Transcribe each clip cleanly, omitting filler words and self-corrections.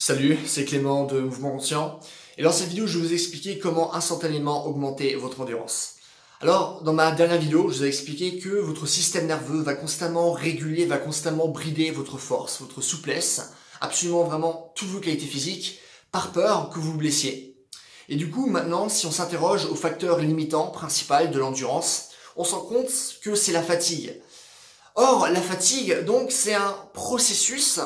Salut, c'est Clément de Mouvement Conscient. Et dans cette vidéo, je vais vous expliquer comment instantanément augmenter votre endurance. Alors, dans ma dernière vidéo, je vous ai expliqué que votre système nerveux va constamment réguler, va constamment brider votre force, votre souplesse, absolument vraiment toutes vos qualités physiques, par peur que vous vous blessiez. Et du coup, maintenant, si on s'interroge au facteur limitant principal de l'endurance, on se rend compte que c'est la fatigue. Or, la fatigue, donc, c'est un processus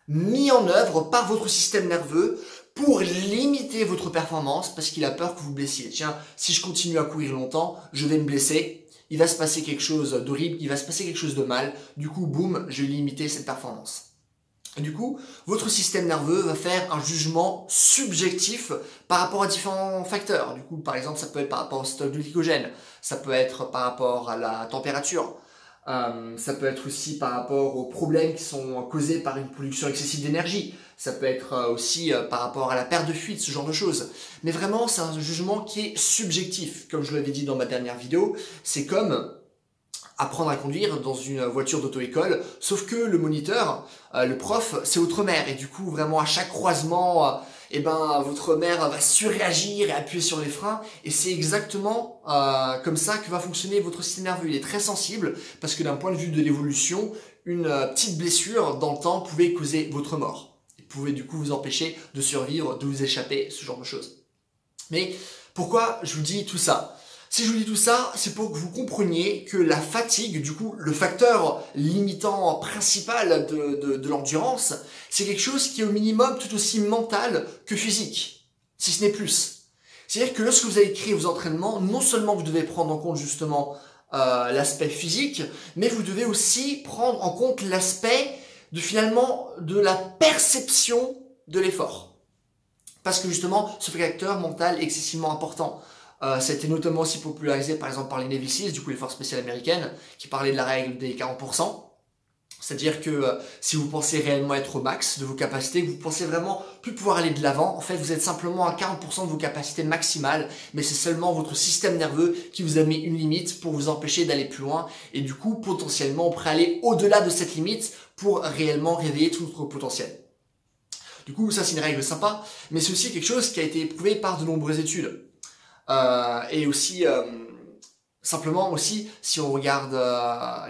mis en œuvre par votre système nerveux pour limiter votre performance parce qu'il a peur que vous blessiez. Tiens, si je continue à courir longtemps, je vais me blesser, il va se passer quelque chose d'horrible, il va se passer quelque chose de mal, du coup, boum, je vais limiter cette performance. Et du coup, votre système nerveux va faire un jugement subjectif par rapport à différents facteurs. Du coup, par exemple, ça peut être par rapport au stock de glycogène, ça peut être par rapport à la température, ça peut être aussi par rapport aux problèmes qui sont causés par une production excessive d'énergie. Ça peut être aussi par rapport à la perte de fuite, ce genre de choses. Mais vraiment, c'est un jugement qui est subjectif. Comme je l'avais dit dans ma dernière vidéo, c'est comme apprendre à conduire dans une voiture d'auto-école, sauf que le moniteur, le prof, c'est votre mère. Et du coup, vraiment, à chaque croisement, votre mère va surréagir et appuyer sur les freins. Et c'est exactement comme ça que va fonctionner votre système nerveux. Il est très sensible parce que d'un point de vue de l'évolution, une petite blessure dans le temps pouvait causer votre mort. Il pouvait du coup vous empêcher de survivre, de vous échapper, ce genre de choses. Mais pourquoi je vous dis tout ça ? Si je vous dis tout ça, c'est pour que vous compreniez que la fatigue, du coup, le facteur limitant principal de l'endurance, c'est quelque chose qui est au minimum tout aussi mental que physique, si ce n'est plus. C'est-à-dire que lorsque vous allez créer vos entraînements, non seulement vous devez prendre en compte justement l'aspect physique, mais vous devez aussi prendre en compte l'aspect de la perception de l'effort. Parce que justement, ce facteur mental est excessivement important. Ça a été notamment aussi popularisé par exemple par les Navy Seals, du coup les forces spéciales américaines, qui parlaient de la règle des 40%. C'est-à-dire que si vous pensez réellement être au max de vos capacités, que vous pensez vraiment plus pouvoir aller de l'avant, en fait vous êtes simplement à 40% de vos capacités maximales, mais c'est seulement votre système nerveux qui vous a mis une limite pour vous empêcher d'aller plus loin, et du coup potentiellement on pourrait aller au-delà de cette limite pour réellement réveiller tout notre potentiel. Du coup ça c'est une règle sympa, mais c'est aussi quelque chose qui a été éprouvé par de nombreuses études. Et aussi, simplement aussi, si on regarde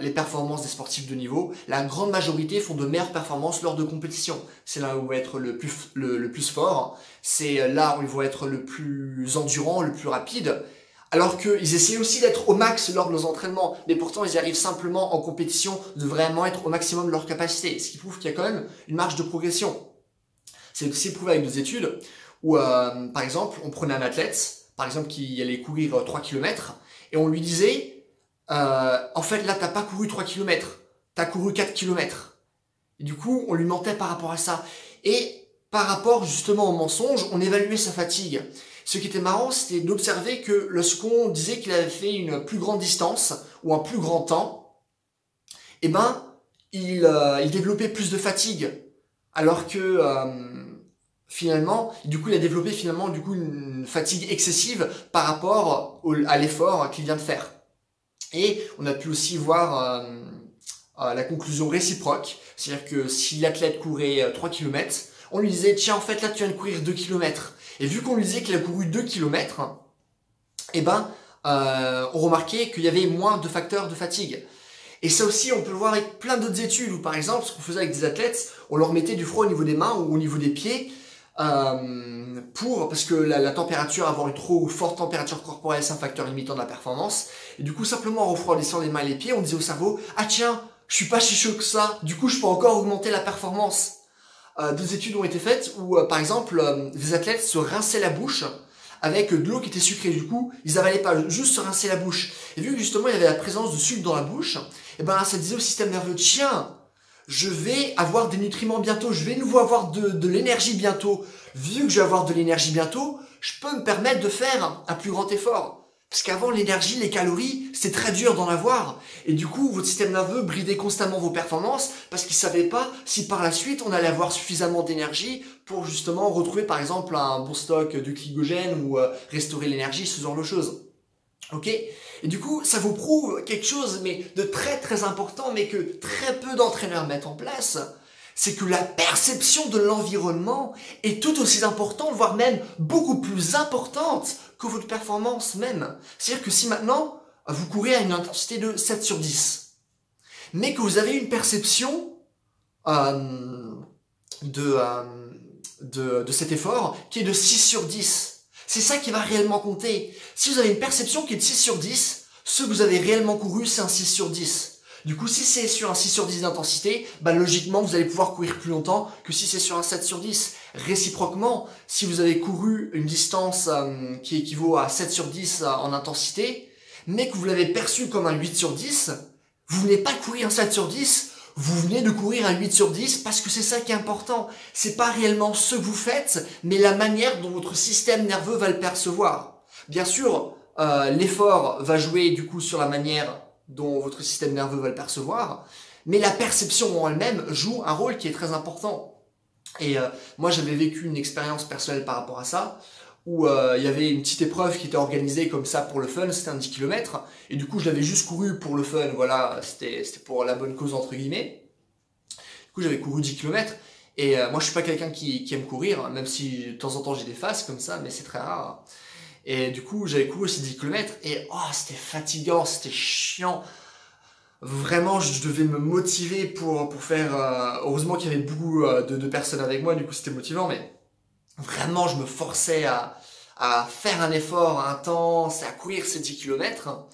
les performances des sportifs de niveau, la grande majorité font de meilleures performances lors de compétitions. C'est là où ils vont être le plus fort, c'est là où ils vont être le plus endurant, le plus rapide, alors qu'ils essaient aussi d'être au max lors de leurs entraînements, mais pourtant ils arrivent simplement en compétition de vraiment être au maximum de leur capacité, ce qui prouve qu'il y a quand même une marge de progression. C'est aussi prouvé avec nos études, où par exemple, on prenait un athlète, par exemple, qui allait courir 3 km, et on lui disait, en fait, là, t'as pas couru 3 km, t'as couru 4 km. Et du coup, on lui mentait par rapport à ça. Et par rapport, justement, au mensonge, on évaluait sa fatigue. Ce qui était marrant, c'était d'observer que lorsqu'on disait qu'il avait fait une plus grande distance, ou un plus grand temps, il développait plus de fatigue. Alors que... finalement, du coup, il a développé finalement une fatigue excessive par rapport à l'effort qu'il vient de faire. Et on a pu aussi voir la conclusion réciproque, c'est-à-dire que si l'athlète courait 3 km, on lui disait, tiens, en fait, là, tu viens de courir 2 km. Et vu qu'on lui disait qu'il a couru 2 km, on remarquait qu'il y avait moins de facteurs de fatigue. Et ça aussi, on peut le voir avec plein d'autres études, où par exemple, ce qu'on faisait avec des athlètes, on leur mettait du froid au niveau des mains ou au niveau des pieds, parce que la température, avoir une trop forte température corporelle, c'est un facteur limitant de la performance. Et du coup, simplement en refroidissant les mains et les pieds, on disait au cerveau, ah tiens, je suis pas si chaud que ça, du coup, je peux encore augmenter la performance. Deux études ont été faites où, par exemple, des athlètes se rinçaient la bouche avec de l'eau qui était sucrée. Du coup, ils avalaient pas, juste se rincer la bouche. Et vu que justement, il y avait la présence de sucre dans la bouche, et ça disait au système nerveux, tiens, je vais avoir des nutriments bientôt, je vais nouveau avoir de l'énergie bientôt. Vu que je vais avoir de l'énergie bientôt, je peux me permettre de faire un plus grand effort. Parce qu'avant, l'énergie, les calories, c'était très dur d'en avoir. Et du coup, votre système nerveux bridait constamment vos performances parce qu'il ne savait pas si par la suite, on allait avoir suffisamment d'énergie pour justement retrouver par exemple un bon stock de glycogène ou restaurer l'énergie, ce genre de choses. Ok ? Et du coup, ça vous prouve quelque chose mais de très très important, mais que très peu d'entraîneurs mettent en place. c'est que la perception de l'environnement est tout aussi importante, voire même beaucoup plus importante que votre performance même. C'est-à-dire que si maintenant, vous courez à une intensité de 7 sur 10, mais que vous avez une perception de cet effort qui est de 6 sur 10, c'est ça qui va réellement compter. Si vous avez une perception qui est de 6 sur 10, ce que vous avez réellement couru, c'est un 6 sur 10. Du coup, si c'est sur un 6 sur 10 d'intensité, logiquement, vous allez pouvoir courir plus longtemps que si c'est sur un 7 sur 10. Réciproquement, si vous avez couru une distance qui équivaut à 7 sur 10 en intensité, mais que vous l'avez perçu comme un 8 sur 10, vous venez pas courir un 7 sur 10, vous venez de courir un 8 sur 10 parce que c'est ça qui est important. C'est pas réellement ce que vous faites, mais la manière dont votre système nerveux va le percevoir. Bien sûr, l'effort va jouer du coup sur la manière dont votre système nerveux va le percevoir, mais la perception en elle-même joue un rôle qui est très important. Et moi j'avais vécu une expérience personnelle par rapport à ça, où il y avait une petite épreuve qui était organisée comme ça pour le fun, c'était un 10 km, et du coup je l'avais juste couru pour le fun, voilà, c'était pour la bonne cause entre guillemets. Du coup j'avais couru 10 km, et moi je suis pas quelqu'un qui aime courir, même si de temps en temps j'ai des phases comme ça, mais c'est très rare. Et du coup, j'avais couru ces 10 km et c'était fatigant, c'était chiant. Vraiment, je devais me motiver pour faire... heureusement qu'il y avait beaucoup de personnes avec moi, du coup c'était motivant, mais vraiment, je me forçais à faire un effort intense, à courir ces 10 km.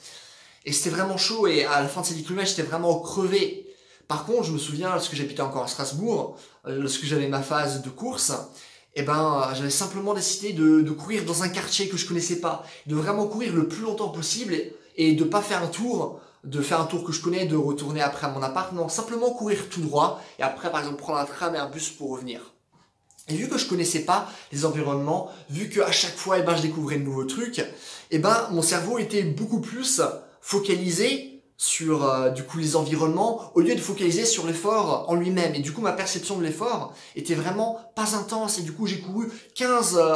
Et c'était vraiment chaud, et à la fin de ces 10 km, j'étais vraiment crevé. Par contre, je me souviens, lorsque j'habitais encore à Strasbourg, lorsque j'avais ma phase de course, j'avais simplement décidé de courir dans un quartier que je connaissais pas, de vraiment courir le plus longtemps possible et de pas faire un tour, de faire un tour que je connais, de retourner après à mon appart, non, simplement courir tout droit et après par exemple prendre un tram et un bus pour revenir. Et vu que je connaissais pas les environnements, vu que à chaque fois je découvrais de nouveaux trucs, mon cerveau était beaucoup plus focalisé sur du coup les environnements au lieu de focaliser sur l'effort en lui-même, et du coup ma perception de l'effort était vraiment pas intense, et du coup j'ai couru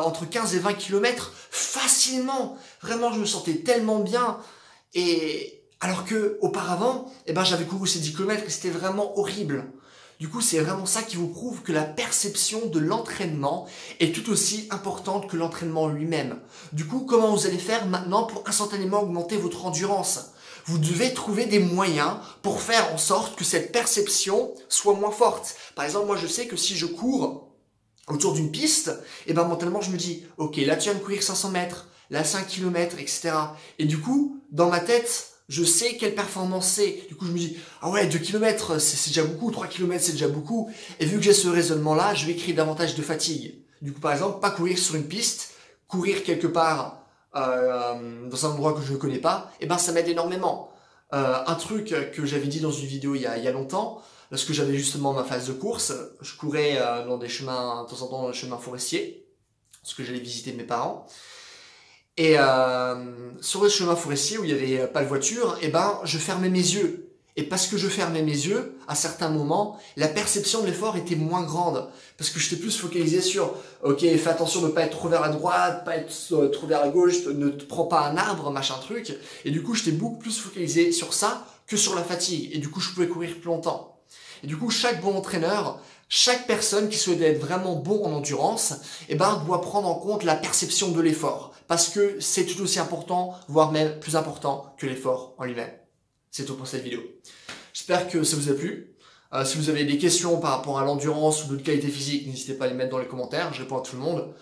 entre 15 et 20 km facilement, vraiment je me sentais tellement bien, et alors que auparavant j'avais couru ces 10 km et c'était vraiment horrible. Du coup, c'est vraiment ça qui vous prouve que la perception de l'entraînement est tout aussi importante que l'entraînement lui-même. Du coup, comment vous allez faire maintenant pour instantanément augmenter votre endurance ? Vous devez trouver des moyens pour faire en sorte que cette perception soit moins forte. Par exemple, moi je sais que si je cours autour d'une piste, mentalement je me dis, ok, là tu viens de courir 500 mètres, là 5 km, etc. Et du coup, dans ma tête, je sais quelle performance c'est. Du coup, je me dis, ah ouais, 2 km, c'est déjà beaucoup, 3 km, c'est déjà beaucoup. Et vu que j'ai ce raisonnement-là, je vais créer davantage de fatigue. Du coup, par exemple, pas courir sur une piste, courir quelque part dans un endroit que je ne connais pas, ça m'aide énormément. Un truc que j'avais dit dans une vidéo il y a longtemps, lorsque j'avais justement ma phase de course, je courais dans des chemins, de temps en temps dans des chemins forestiers, parce que j'allais visiter mes parents. Et sur le chemin forestier où il n'y avait pas de voiture, je fermais mes yeux. Et parce que je fermais mes yeux, à certains moments, la perception de l'effort était moins grande. Parce que j'étais plus focalisé sur, ok, fais attention de ne pas être trop vers la droite, pas être trop vers la gauche, ne te prends pas un arbre, machin truc. Et du coup, j'étais beaucoup plus focalisé sur ça que sur la fatigue. Et du coup, je pouvais courir plus longtemps. Et du coup, chaque bon entraîneur, chaque personne qui souhaite être vraiment bon en endurance, doit prendre en compte la perception de l'effort. Parce que c'est tout aussi important, voire même plus important que l'effort en lui-même. C'est tout pour cette vidéo. J'espère que ça vous a plu. Si vous avez des questions par rapport à l'endurance ou d'autres qualités physiques, n'hésitez pas à les mettre dans les commentaires, je réponds à tout le monde.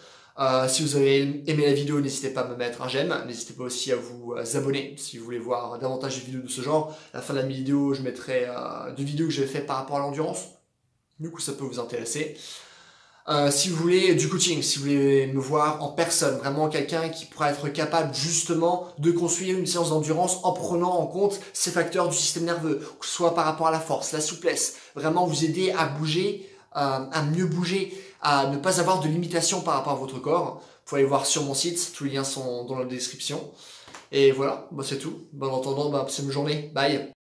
Si vous avez aimé la vidéo, n'hésitez pas à me mettre un j'aime. N'hésitez pas aussi à vous abonner si vous voulez voir davantage de vidéos de ce genre. À la fin de la vidéo, je mettrai 2 vidéos que j'ai faites par rapport à l'endurance. Du coup, ça peut vous intéresser. Si vous voulez du coaching, si vous voulez me voir en personne, vraiment quelqu'un qui pourra être capable justement de construire une séance d'endurance en prenant en compte ces facteurs du système nerveux, que ce soit par rapport à la force, la souplesse, vraiment vous aider à bouger, à mieux bouger, à ne pas avoir de limitation par rapport à votre corps. Vous pouvez aller voir sur mon site, tous les liens sont dans la description. Et voilà, c'est tout. Bon, en attendant, passez une bonne journée. Bye.